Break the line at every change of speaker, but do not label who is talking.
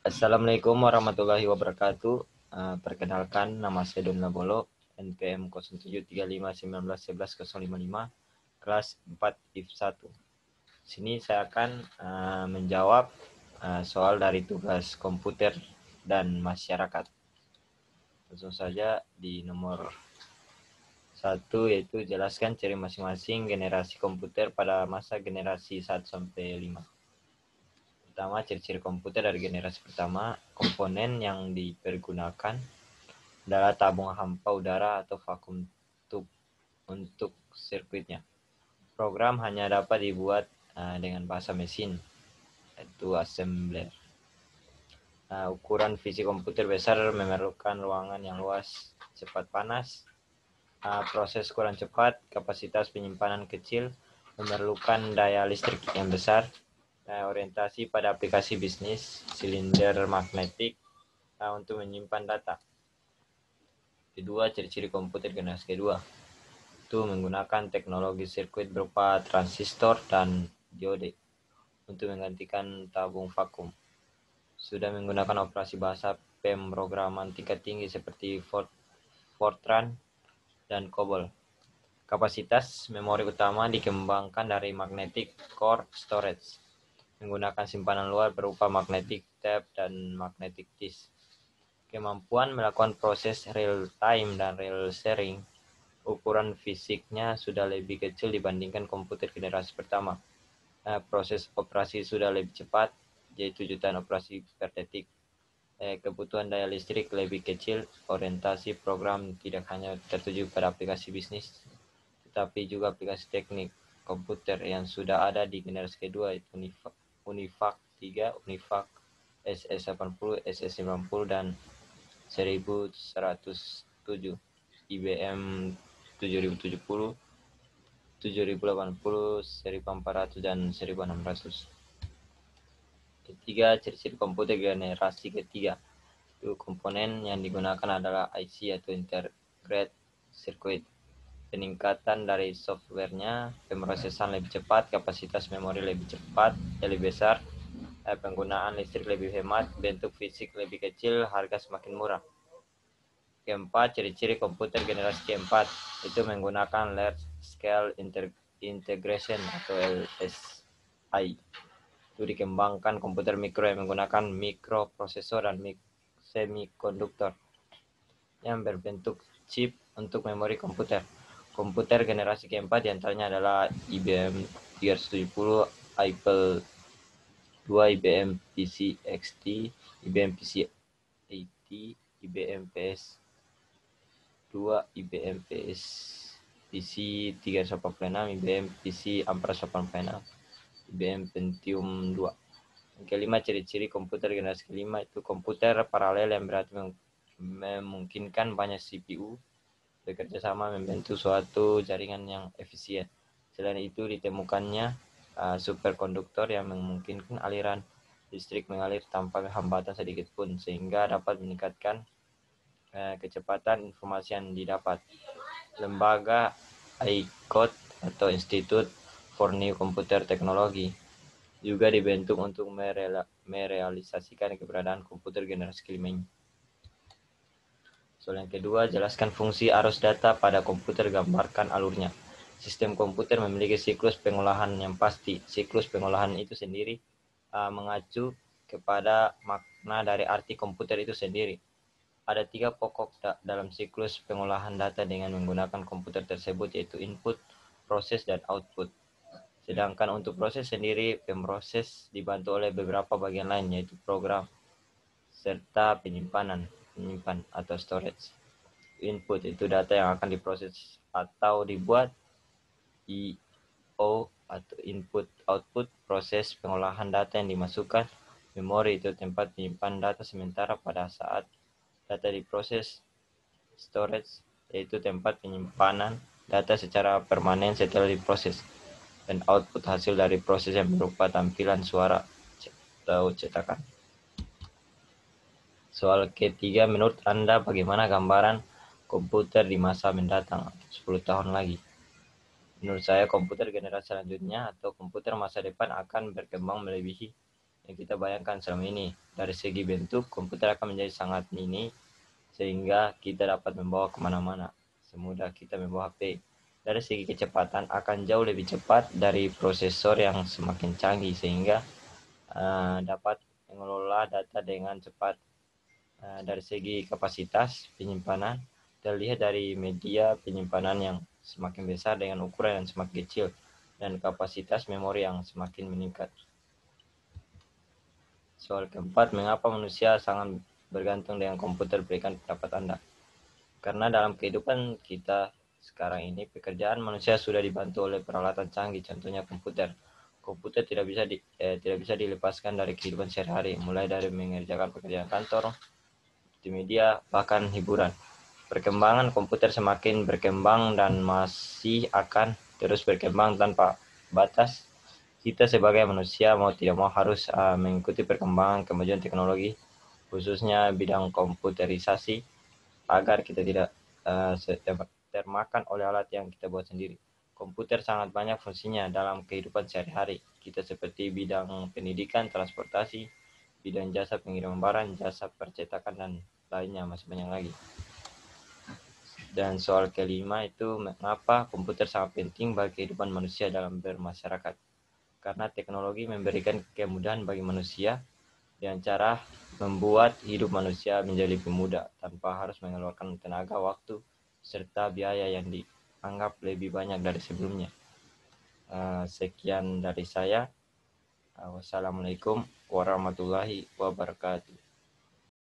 Assalamualaikum warahmatullahi wabarakatuh. Perkenalkan, nama saya Don Labolo, NPM 073519111155, kelas 4 IF 1. Sini saya akan menjawab soal dari tugas komputer dan masyarakat. Langsung saja di nomor 1, yaitu jelaskan ciri masing-masing generasi komputer pada masa generasi 1 sampai 5. Pertama, ciri-ciri komputer dari generasi pertama. Komponen yang dipergunakan adalah tabung hampa udara atau vakum tube untuk sirkuitnya. Program hanya dapat dibuat dengan bahasa mesin, yaitu assembler. Ukuran fisik komputer besar memerlukan ruangan yang luas, cepat panas, proses kurang cepat, kapasitas penyimpanan kecil, memerlukan daya listrik yang besar, orientasi pada aplikasi bisnis, silinder magnetik untuk menyimpan data. Kedua, ciri-ciri komputer generasi kedua itu menggunakan teknologi sirkuit berupa transistor dan diode untuk menggantikan tabung vakum. Sudah menggunakan operasi bahasa pemrograman tingkat tinggi seperti Fortran dan COBOL. Kapasitas memori utama dikembangkan dari magnetic core storage, menggunakan simpanan luar berupa magnetic tape dan magnetic disk. Kemampuan melakukan proses real time dan real sharing, ukuran fisiknya sudah lebih kecil dibandingkan komputer generasi pertama. Proses operasi sudah lebih cepat, yaitu jutaan operasi per detik. Kebutuhan daya listrik lebih kecil, orientasi program tidak hanya tertuju pada aplikasi bisnis, tetapi juga aplikasi teknik komputer yang sudah ada di generasi kedua, yaitu UNIVAC 3, UNIVAC SS80, SS90, dan 1107, IBM 7070, 7080, 1400, dan 1600. Ketiga, ciri-ciri komputer generasi ketiga. Itu komponen yang digunakan adalah IC atau Integrated Circuit. Peningkatan dari softwarenya, pemrosesan lebih cepat, kapasitas memori lebih cepat, lebih besar, penggunaan listrik lebih hemat, bentuk fisik lebih kecil, harga semakin murah. Keempat, ciri-ciri komputer generasi keempat itu menggunakan Large Scale Integration atau LSI. Itu dikembangkan komputer mikro yang menggunakan mikroprosesor dan semikonduktor yang berbentuk chip untuk memori komputer. Komputer generasi keempat diantaranya adalah IBM 370, Apple II, IBM PC XT, IBM PC 80, IBM PS 2, IBM PS PC 386, IBM PC 486, IBM Pentium 2. Yang kelima, ciri-ciri komputer generasi kelima itu komputer paralel yang berarti memungkinkan banyak CPU bekerja sama membentuk suatu jaringan yang efisien. Selain itu ditemukannya superkonduktor yang memungkinkan aliran listrik mengalir tanpa hambatan sedikit pun, sehingga dapat meningkatkan kecepatan informasi yang didapat. Lembaga ICOT atau Institute for New Computer Technology juga dibentuk untuk merealisasikan keberadaan komputer generasi kelima ini. Soal yang kedua, jelaskan fungsi arus data pada komputer, gambarkan alurnya. Sistem komputer memiliki siklus pengolahan yang pasti. Siklus pengolahan itu sendiri mengacu kepada makna dari arti komputer itu sendiri. Ada 3 pokok dalam siklus pengolahan data dengan menggunakan komputer tersebut, yaitu input, proses, dan output. Sedangkan untuk proses sendiri, pemroses dibantu oleh beberapa bagian lain, yaitu program serta penyimpan atau storage. Input itu data yang akan diproses atau dibuat. IO atau input output, proses pengolahan data yang dimasukkan. Memori itu tempat menyimpan data sementara pada saat data diproses. Storage yaitu tempat penyimpanan data secara permanen setelah diproses. Dan output hasil dari proses yang berupa tampilan suara atau cetakan. Soal ketiga, menurut Anda bagaimana gambaran komputer di masa mendatang 10 tahun lagi? Menurut saya komputer generasi selanjutnya atau komputer masa depan akan berkembang melebihi yang kita bayangkan selama ini. Dari segi bentuk, komputer akan menjadi sangat mini, sehingga kita dapat membawa kemana-mana, semudah kita membawa HP. Dari segi kecepatan akan jauh lebih cepat dari prosesor yang semakin canggih, sehingga dapat mengelola data dengan cepat. Dari segi kapasitas penyimpanan, terlihat dari media penyimpanan yang semakin besar dengan ukuran yang semakin kecil, dan kapasitas memori yang semakin meningkat. Soal keempat, mengapa manusia sangat bergantung dengan komputer? Berikan pendapat Anda. Karena dalam kehidupan kita sekarang ini, pekerjaan manusia sudah dibantu oleh peralatan canggih, contohnya komputer. Komputer tidak bisa dilepaskan dari kehidupan sehari-hari, mulai dari mengerjakan pekerjaan kantor, di media, bahkan hiburan. Perkembangan komputer semakin berkembang dan masih akan terus berkembang tanpa batas. Kita sebagai manusia mau tidak mau harus mengikuti perkembangan kemajuan teknologi, khususnya bidang komputerisasi, agar kita tidak termakan oleh alat yang kita buat sendiri. Komputer sangat banyak fungsinya dalam kehidupan sehari-hari kita, seperti bidang pendidikan, transportasi, bidang jasa pengiriman barang, jasa percetakan, dan lainnya masih banyak lagi. Dan soal kelima itu, mengapa komputer sangat penting bagi kehidupan manusia dalam bermasyarakat? Karena teknologi memberikan kemudahan bagi manusia dengan cara membuat hidup manusia menjadi lebih mudah tanpa harus mengeluarkan tenaga, waktu, serta biaya yang dianggap lebih banyak dari sebelumnya. Sekian dari saya. Wassalamualaikum warahmatullahi wabarakatuh.